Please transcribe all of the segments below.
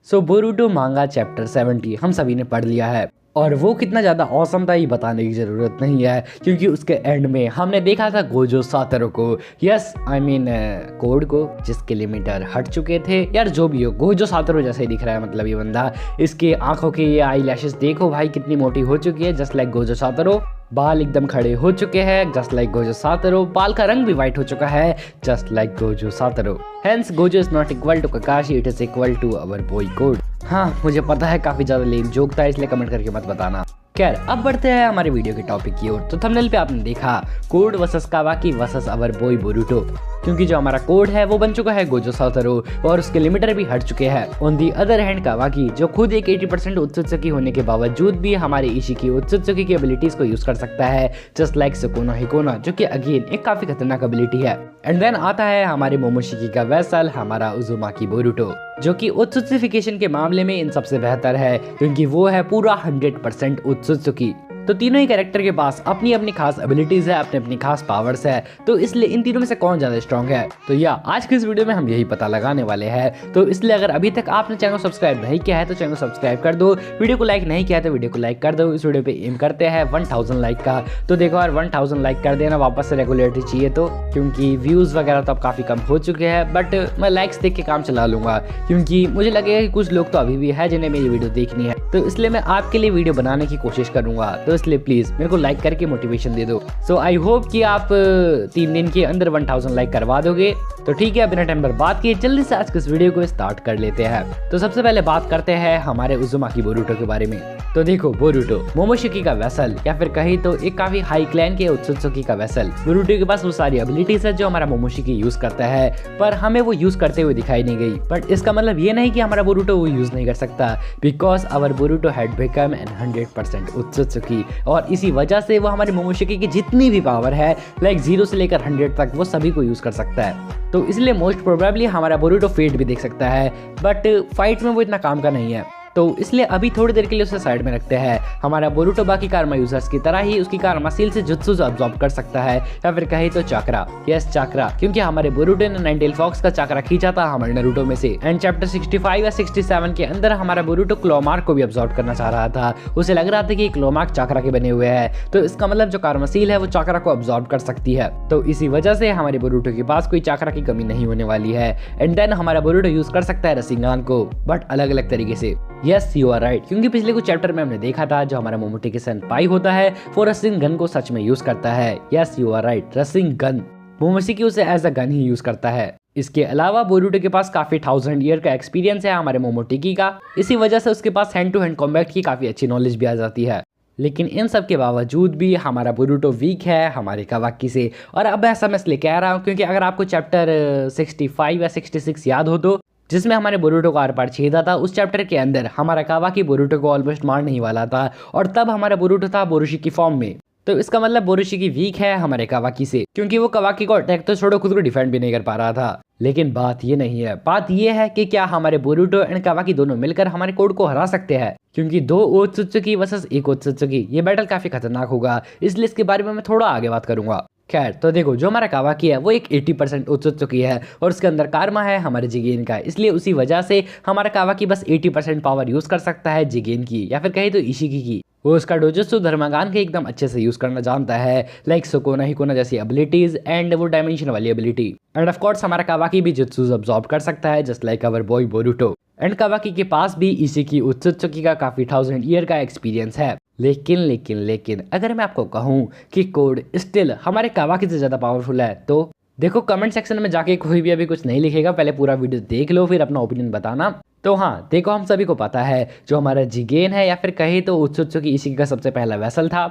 सो Boruto मांगा chapter 70 हम सभी ने पढ़ लिया है और वो कितना ज़्यादा औसम था ये बताने की ज़रूरत नहीं है, क्योंकि उसके एंड में हमने देखा था गोजो सातरो को, यस आई मीन कोड को, जिसके लिमिटर हट चुके थे। यार जो भी हो, गोजो सातरो जैसे ही दिख रहा है, मतलब ये बंदा, इसके आंखों की ये आई लैशेस देखो भाई कितनी मोटी हो चुकी है, जस्ट लाइक गोजो सातरो। बाल एकदम खड़े हो चुके हैं जस्ट लाइक गोजो सातरो। बाल का रंग भी व्हाइट हो चुका है just like Gojo Satoru. Hence Gojo is not equal to Kakashi, it is equal to our boy code. हाँ मुझे पता है काफी ज्यादा लेम जोक था, इसलिए कमेंट करके मत बताना। खैर अब बढ़ते हैं हमारे वीडियो के टॉपिक की ओर। तो थंबनेल पे आपने देखा कोड वर्सेस कावाकी वर्सेस अवर बॉय बोरुटो, क्योंकि जो हमारा कोड है वो बन चुका है गोजो सातरो और उसके लिमिटर भी हट चुके हैं। ऑन दी अदर हैंड कावाकी जो खुद एक 80% उत्सुत्सुकी होने के बावजूद भी हमारे इशिकी उत्सुत्सुकी की एबिलिटीज को यूज कर सकता है, जस्ट लाइक सुकुनो हिकोना, जो कि अगेन एक काफी खतरनाक एबिलिटी है। एंड देन आता है हमारे मोमोशिकी का वेसल, हमारा उजुमाकी बोरुटो, जो कि उत्सुत्सिफिकेशन के मामले में इन सबसे बेहतर है, क्योंकि वो है पूरा 100% उत्सुत्सुकी। तो तीनों ही कैरेक्टर के पास अपनी अपनी खास एबिलिटीज है, अपनी अपनी खास पावर्स है, तो इसलिए इन तीनों में से कौन ज्यादा स्ट्रॉन्ग है, तो या आज के इस वीडियो में हम यही पता लगाने वाले हैं। तो इसलिए अगर अभी तक आपने चैनल सब्सक्राइब नहीं किया है तो चैनल सब्सक्राइब कर दो, वीडियो को लाइक नहीं किया है तो वीडियो को लाइक कर दो। इस वीडियो पे एम करते हैं 1000 लाइक का। तो देखो यार 1000 लाइक कर देना वापस से, रेगुलरिटी चाहिए तो, क्योंकि व्यूज वगैरह तो अब काफी कम हो चुके हैं, बट मैं लाइक्स देख के काम चला लूंगा, क्योंकि मुझे लगेगा कि कुछ लोग तो अभी भी है जिन्हें मेरी वीडियो देखनी है, तो इसलिए मैं आपके लिए वीडियो बनाने की कोशिश करूंगा। तो इसलिए प्लीज मेरे को लाइक करके मोटिवेशन दे दो। सो आई होप कि आप 3 दिन के अंदर 1000 लाइक करवा दोगे। तो ठीक है, बिना टाइम बर्बाद किए जल्दी से आज के इस वीडियो को स्टार्ट कर लेते हैं। तो सबसे पहले बात करते हैं हमारे उजुमाकी बोरुटो के बारे में। तो देखो बोरुटो मोमोशिकी का वेसल, या फिर कहीं तो एक काफी हाई क्लैन के उत्सुत्सुकी का वेसल। बोरुटो के पास वो सारी एबिलिटीज है जो हमारा मोमोशिकी यूज करता है, पर हमें वो यूज करते हुए दिखाई नहीं गई। बट इसका मतलब ये नहीं कि हमारा बोरुटो वो यूज नहीं कर सकता, because our Boruto had become an 100% Otsutsuki, और इसी वजह से वो हमारे मोमोशिकी की जितनी भी पावर है, लाइक 0 से लेकर 100 तक, वो सभी को यूज कर सकता है। तो इसलिए मोस्ट प्रोबेबली हमारा बोरुटो फेट भी देख सकता है, बट फाइट में वो इतना काम का नहीं है। तो इसलिए अभी थोड़ी देर के लिए उसे साइड में रखते हैं। हमारा बोरुटो बाकी कारमा यूजर्स की तरह ही उसकी कारमा सील से जुत्सु अब्सॉर्ब कर सकता है, या फिर कहे तो चाकरा, यस चाकरा, क्योंकि हमारे बोरुटो ने नाइनटेल फॉक्स का चाकरा खींचा था हमारे नारुतो में से। एंड चैप्टर 65 या 67 के अंदर हमारा बोरुटो क्लोमार्क को भी अब्सॉर्ब करना चाह रहा था। उसे लग रहा था कि क्लोमार्क चाकरा के बने हुए हैं, तो इसका मतलब जो कारमा सील है वो चाकरा को अब्सॉर्ब कर सकती है। तो इसी वजह से हमारे बोरुटो के पास कोई चाकरा की कमी नहीं होने वाली है। एंड देन हमारा बोरुटो यूज कर सकता है रसिंगान को, बट अलग अलग तरीके से। यस यू आर राइट, क्योंकि पिछले कुछ चैप्टर में हमने देखा था जो हमारा मोमोटेकी सेनपाई होता है वो रसिंग गन को सच में यूज करता है। यस यू आर राइट, रसिंग गन। मोमोशिकी उसे एज अ गन ही यूज करता है। इसके अलावा बोरुटो के पास काफी 1000 ईयर का एक्सपीरियंस है हमारे मोमोटेकी का, इसी वजह से उसके पास हैंड टू हैंड कॉम्बैट की काफी अच्छी नॉलेज भी आ जाती है। लेकिन इन सब के बावजूद भी हमारा बोरुटो वीक है हमारे कावाकी से। और अब ऐसा मैं इसलिए कह रहा हूँ क्योंकि अगर आपको चैप्टर 65 या 66 याद हो तो, जिसमें हमारे बोरुटो को आर पार छेदा था, उस चैप्टर के अंदर हमारा कावाकी बोरुटो को ऑलमोस्ट मारने ही वाला था, और तब हमारा बोरुटो था बोरुशिकी फॉर्म में। तो इसका मतलब बोरुशिकी वीक है हमारे कावाकी से, क्योंकि वो कावाकी को अटैक तो छोड़ो खुद को डिफेंड भी नहीं कर पा रहा था। लेकिन बात ये नहीं है, बात ये है कि क्या हमारे बोरुटो एंड कावाकी दोनों मिलकर हमारे कोड को हरा सकते हैं, क्योंकि 2 ओत्सुत्सुकी वर्सेस 1 ओत्सुत्सुकी, ये बैटल काफी खतरनाक होगा, इसलिए इसके बारे में मैं थोड़ा आगे बात करूंगा। खैर तो देखो जो हमारा कावाकी है वो एक 80% उत्सुत्सुकी है, और उसके अंदर कारमा है हमारे जिगेन का, इसलिए उसी वजह से हमारा कावाकी बस 80% पावर यूज कर सकता है जिगेन की, या फिर कहीं तो इशिकी की। वो उसका डोजुत्सु धर्मागान के एकदम अच्छे से यूज करना जानता है, लाइक सुकोना हिकोना जैसी एबिलिटीज एंड वो डायमेंशन वाली एबिलिटी। एंड ऑफ कोर्स हमारा कावाकी भी जुत्सु अब्सॉर्ब कर सकता है, just like our boy Boruto. And कावाकी के पास भी इशिकी उत्सुत्सुकी का काफी 1000 ईयर का एक्सपीरियंस है। लेकिन अगर मैं आपको कहूँ कि कोड स्टिल हमारे कावाकी से ज्यादा पावरफुल है, तो देखो कमेंट सेक्शन में जाके कोई भी अभी कुछ नहीं लिखेगा, पहले पूरा वीडियो देख लो फिर अपना ओपिनियन बताना। तो हाँ देखो हम सभी को पता है जो हमारा जिगेन है, या फिर कहे तो उत्सुत्सुकी इशिकी का सबसे पहला वेसल था,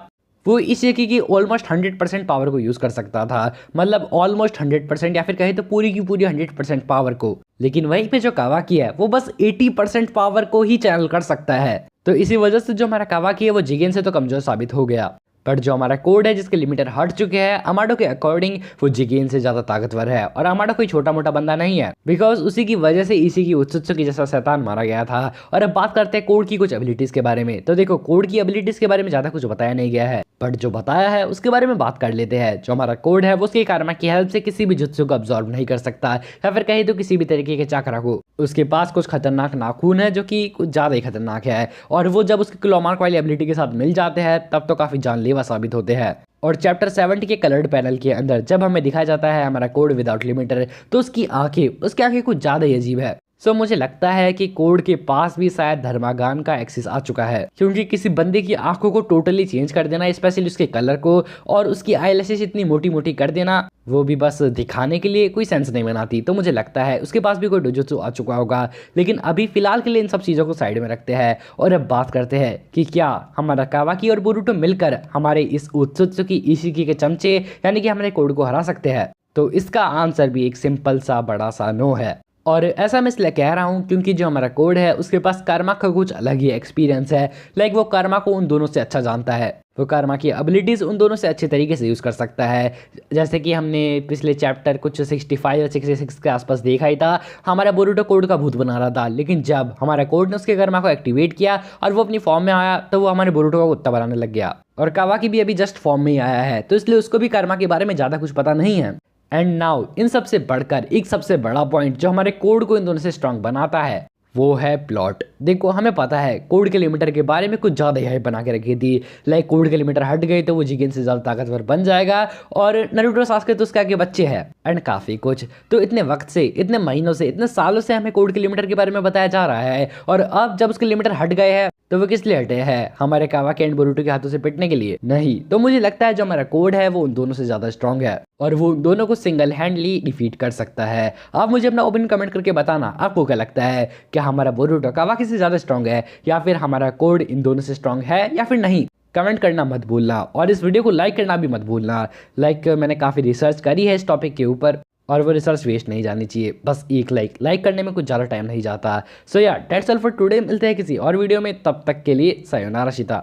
वो इशिकी की ऑलमोस्ट 100% पावर को यूज कर सकता था, मतलब ऑलमोस्ट 100%, या फिर कहे तो पूरी की पूरी 100% पावर को। लेकिन वहीं पे जो कावाकी है वो बस 80% पावर को ही चैनल कर सकता है। तो इसी वजह से जो हमारा कावाकी है वो जिगेन से तो कमजोर साबित हो गया। बट जो हमारा कोड है जिसके लिमिटर हट चुके हैं, अमाडो के अकॉर्डिंग वो जिगेन से ज्यादा ताकतवर है, और अमाडो कोई छोटा मोटा बंदा नहीं है, बिकॉज उसी की वजह से इशिकी उत्सुत्सुकी जैसा शैतान मारा गया था। और अब बात करते हैं कोड की कुछ एबिलिटीज के बारे में। तो देखो कोड की एबिलिटीज के बारे में ज्यादा कुछ बताया नहीं गया है, बट जो बताया है उसके बारे में बात कर लेते हैं। जो हमारा कोड है वो उसकी कारमा की हेल्प से किसी भी जुत्सु को अब्सॉर्ब नहीं कर सकता, या फिर कहीं तो किसी भी तरीके के चक्रा को। उसके पास कुछ खतरनाक नाखून है जो कि कुछ ज़्यादा ही खतरनाक है, और वो जब उसके क्लोमार्क वाली एबिलिटी के साथ मिल जाते हैं तब तो काफ़ी जानलेवा साबित होते हैं। और चैप्टर 70 के कलर्ड पैनल के अंदर जब हमें दिखाया जाता है हमारा कोड विदाउट लिमिटर, तो उसकी आंखें कुछ ज़्यादा ही अजीब है। सो मुझे लगता है कि कोड के पास भी शायद धर्मागान का एक्सेस आ चुका है, क्योंकि किसी बंदे की आंखों को टोटली चेंज कर देना, स्पेशली उसके कलर को, और उसकी आईलैशेस इतनी मोटी मोटी कर देना, वो भी बस दिखाने के लिए, कोई सेंस नहीं बनाती। तो मुझे लगता है उसके पास भी कोई डोजुत्सु आ चुका होगा। लेकिन अभी फिलहाल के लिए इन सब चीज़ों को साइड में रखते हैं और अब बात करते हैं कि क्या हमारा कावाकी और बोरुटो मिलकर हमारे इस उत्सुत्सुकी इशिकी के चमचे यानी कि हमारे कोड को हरा सकते हैं। तो इसका आंसर भी एक सिंपल सा बड़ा सा नो है। और ऐसा मैं इसलिए कह रहा हूँ क्योंकि जो हमारा कोड है उसके पास कर्मा का कुछ अलग ही एक्सपीरियंस है। लाइक वो कर्मा को उन दोनों से अच्छा जानता है, वो कर्मा की एबिलिटीज़ उन दोनों से अच्छे तरीके से यूज़ कर सकता है। जैसे कि हमने पिछले चैप्टर कुछ 65 या 66 के आसपास देखा ही था, हमारा बोरुटो कोड का भूत बना रहा था, लेकिन जब हमारा कोड ने उसके कर्मा को एक्टिवेट किया और वो अपनी फॉर्म में आया तो वो हमारे बोरुटो को कुत्ता बनाने लग गया। और कावाकी भी अभी जस्ट फॉर्म में ही आया है, तो इसलिए उसको भी कर्मा के बारे में ज़्यादा कुछ पता नहीं है। एंड नाउ इन सबसे बढ़कर एक सबसे बड़ा पॉइंट जो हमारे कोड को इन दोनों से स्ट्रांग बनाता है वो है प्लॉट। देखो हमें पता है कोड के लिमिटर के बारे में कुछ ज़्यादा ही हाइप बना के रखी थी। लाइक कोड के लिमिटर हट गए तो वो जिगेन से ज़्यादा ताकतवर बन जाएगा और नारुतो सास्के तो उसके आगे बच्चे हैं एंड काफ़ी कुछ। तो इतने वक्त से, इतने महीनों से, इतने सालों से हमें कोड के लिमिटर के बारे में बताया जा रहा है, और अब जब उसके लिमिटर हट गए हैं तो वो किस लिए हटे हैं? हमारे कावाकी एंड बोरुटो के हाथों से पिटने के लिए? नहीं। तो मुझे लगता है जो हमारा कोड है वो उन दोनों से ज़्यादा स्ट्रांग है और वो उन दोनों को सिंगल हैंडली डिफीट कर सकता है। आप मुझे अपना ओपिनियन कमेंट करके बताना आपको क्या लगता है, क्या हमारा बोरुटो कावाकी से ज़्यादा स्ट्रांग है या फिर हमारा कोड इन दोनों से स्ट्रांग है या फिर नहीं? कमेंट करना मत भूलना और इस वीडियो को लाइक करना भी मत भूलना। लाइक मैंने काफ़ी रिसर्च करी है इस टॉपिक के ऊपर और वो रिसर्च वेस्ट नहीं जानी चाहिए। बस एक लाइक करने में कुछ ज़्यादा टाइम नहीं जाता। सो या दैट्स ऑल फॉर टुडे। मिलते हैं किसी और वीडियो में, तब तक के लिए सायोनारा शिता।